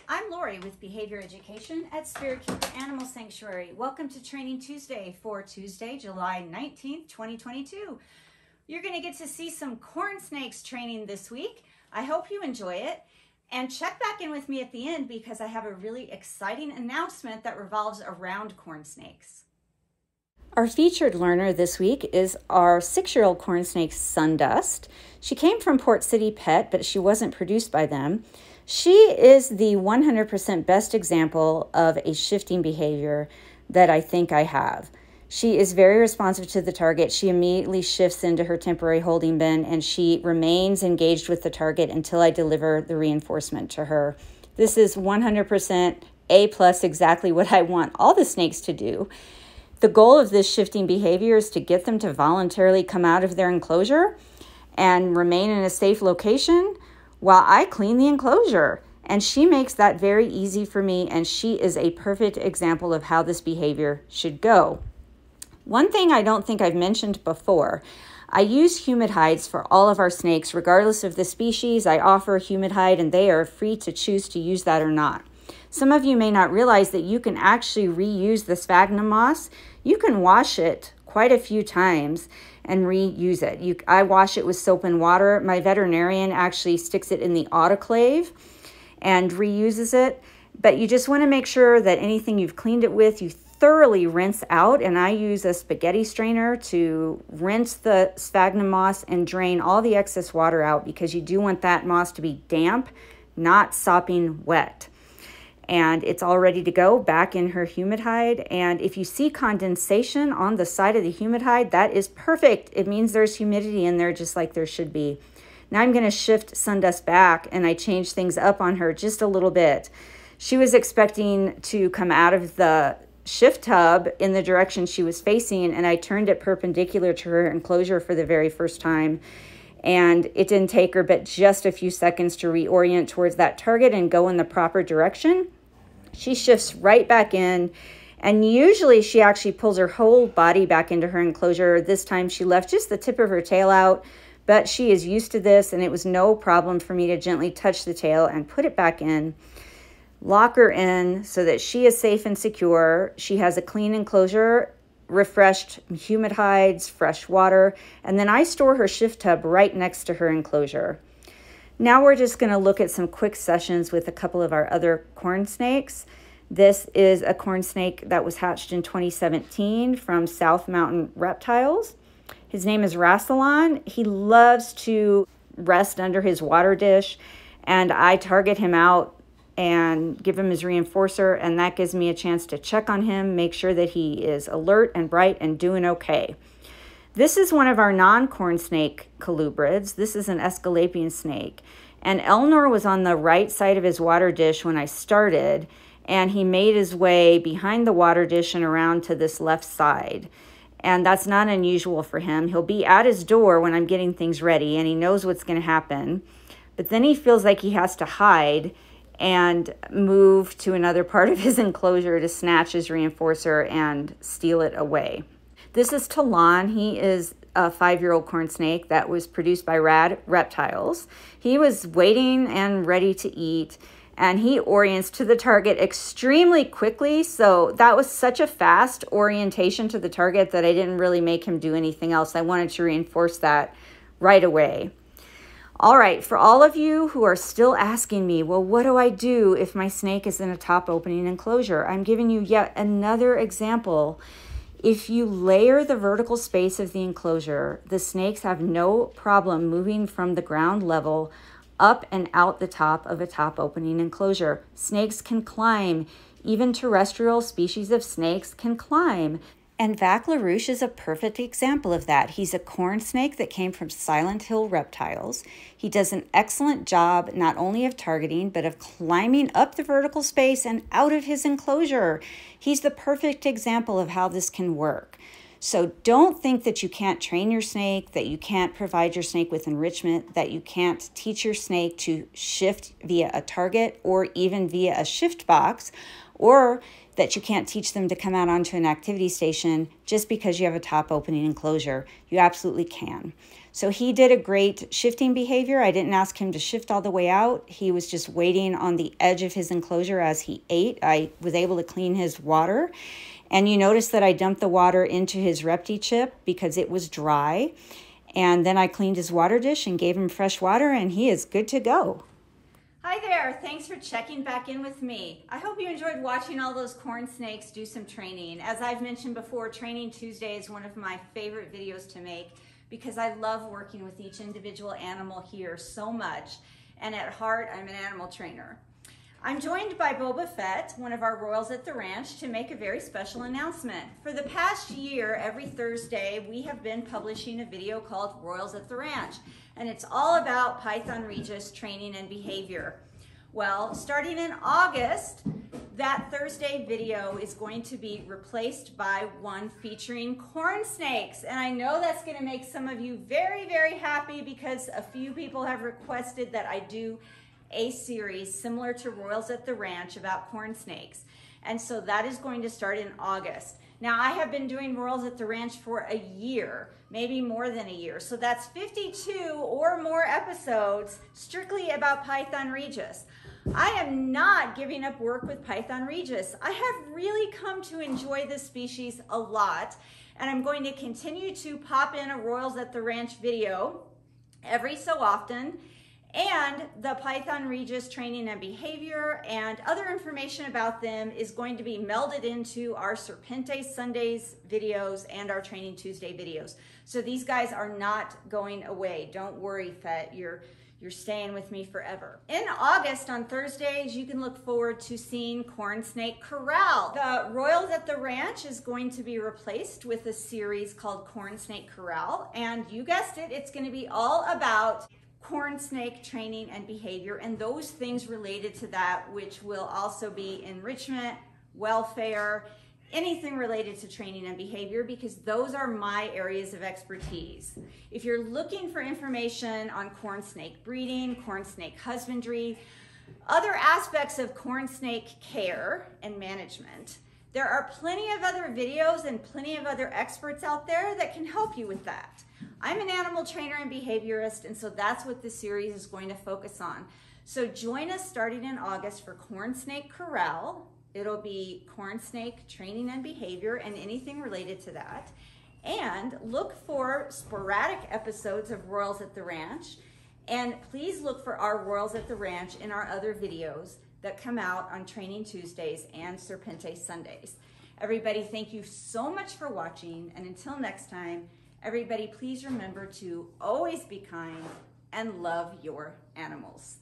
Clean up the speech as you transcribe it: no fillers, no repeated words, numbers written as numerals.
I'm Lori with Behavior Education at Spirit Keeper Animal Sanctuary. Welcome to Training Tuesday for Tuesday, July 19th, 2022. You're going to get to see some corn snakes training this week. I hope you enjoy it. And check back in with me at the end because I have a really exciting announcement that revolves around corn snakes. Our featured learner this week is our 6-year-old corn snake, Sundust. She came from Port City Pet, but she wasn't produced by them. She is the 100% best example of a shifting behavior that I think I have. She is very responsive to the target. She immediately shifts into her temporary holding bin and she remains engaged with the target until I deliver the reinforcement to her. This is 100% A+, exactly what I want all the snakes to do. The goal of this shifting behavior is to get them to voluntarily come out of their enclosure and remain in a safe location while I clean the enclosure. And she makes that very easy for me, and she is a perfect example of how this behavior should go. One thing I don't think I've mentioned before, I use humid hides for all of our snakes, regardless of the species. I offer humid hide, and they are free to choose to use that or not. Some of you may not realize that you can actually reuse the sphagnum moss. You can wash it quite a few times and reuse it. I wash it with soap and water. My veterinarian actually sticks it in the autoclave and reuses it. But you just want to make sure that anything you've cleaned it with, you thoroughly rinse out. And I use a spaghetti strainer to rinse the sphagnum moss and drain all the excess water out because you do want that moss to be damp, not sopping wet. And it's all ready to go back in her humid hide. And if you see condensation on the side of the humid hide, that is perfect. It means there's humidity in there just like there should be. Now I'm going to shift Sundust back and I change things up on her just a little bit. She was expecting to come out of the shift tub in the direction she was facing, and I turned it perpendicular to her enclosure for the very first time. And it didn't take her but just a few seconds to reorient towards that target and go in the proper direction. She shifts right back in, and usually she actually pulls her whole body back into her enclosure. This time she left just the tip of her tail out, but she is used to this, and it was no problem for me to gently touch the tail and put it back in, lock her in so that she is safe and secure. She has a clean enclosure, refreshed humid hides, fresh water, and then I store her shift tub right next to her enclosure. Now we're just going to look at some quick sessions with a couple of our other corn snakes. This is a corn snake that was hatched in 2017 from South Mountain Reptiles. His name is Rassilon. He loves to rest under his water dish, and I target him out and give him his reinforcer, and that gives me a chance to check on him, make sure that he is alert and bright and doing okay. This is one of our non-corn snake colubrids. This is an Aesculapian snake, and Elnor was on the right side of his water dish when I started, and he made his way behind the water dish and around to this left side. And that's not unusual for him. He'll be at his door when I'm getting things ready, and he knows what's going to happen. But then he feels like he has to hide and move to another part of his enclosure to snatch his reinforcer and steal it away. This is Talon. He is a 5-year-old corn snake that was produced by Rad Reptiles. He was waiting and ready to eat, and he orients to the target extremely quickly. So that was such a fast orientation to the target that I didn't really make him do anything else. I wanted to reinforce that right away. All right, for all of you who are still asking me, well, what do I do if my snake is in a top opening enclosure? I'm giving you yet another example. If you layer the vertical space of the enclosure, the snakes have no problem moving from the ground level up and out the top of a top opening enclosure. Snakes can climb. Even terrestrial species of snakes can climb. And Vaclarush is a perfect example of that. He's a corn snake that came from Silent Hill Reptiles. He does an excellent job not only of targeting, but of climbing up the vertical space and out of his enclosure. He's the perfect example of how this can work. So don't think that you can't train your snake, that you can't provide your snake with enrichment, that you can't teach your snake to shift via a target or even via a shift box, or that you can't teach them to come out onto an activity station just because you have a top opening enclosure. You absolutely can. So he did a great shifting behavior. I didn't ask him to shift all the way out. He was just waiting on the edge of his enclosure as he ate. I was able to clean his water. And you notice that I dumped the water into his Repti chip because it was dry. And then I cleaned his water dish and gave him fresh water, and he is good to go. Hi there, thanks for checking back in with me. I hope you enjoyed watching all those corn snakes do some training. As I've mentioned before, Training Tuesday is one of my favorite videos to make because I love working with each individual animal here so much. And at heart, I'm an animal trainer. I'm joined by Boba Pfett, one of our royals at the ranch, to make a very special announcement. For the past year, every Thursday, we have been publishing a video called Royals at the Ranch, and it's all about Python Regis training and behavior. Well, starting in August, that Thursday video is going to be replaced by one featuring corn snakes. And I know that's going to make some of you very, very happy because a few people have requested that I do a series similar to Royals at the Ranch about corn snakes. And so that is going to start in August. Now, I have been doing Royals at the Ranch for a year, maybe more than a year. So that's 52 or more episodes strictly about Python Regis. I am not giving up work with Python Regis. I have really come to enjoy this species a lot, and I'm going to continue to pop in a Royals at the Ranch video every so often. And the Python Regis training and behavior and other information about them is going to be melded into our Serpente Sundays videos and our Training Tuesday videos. So these guys are not going away. Don't worry, Pfett, you're staying with me forever. In August, on Thursdays, you can look forward to seeing Cornsnake Corral. The Royals at the Ranch is going to be replaced with a series called Cornsnake Corral. And you guessed it, it's going to be all about corn snake training and behavior and those things related to that, which will also be enrichment, welfare, anything related to training and behavior, because those are my areas of expertise. If you're looking for information on corn snake breeding, corn snake husbandry, other aspects of corn snake care and management, there are plenty of other videos and plenty of other experts out there that can help you with that. I'm an animal trainer and behaviorist, and so that's what this series is going to focus on. So join us starting in August for Cornsnake Corral. It'll be corn snake training and behavior and anything related to that. And look for sporadic episodes of Royals at the Ranch. And please look for our Royals at the Ranch in our other videos that come out on Training Tuesdays and Serpente Sundays. Everybody, thank you so much for watching. And until next time, everybody, please remember to always be kind and love your animals.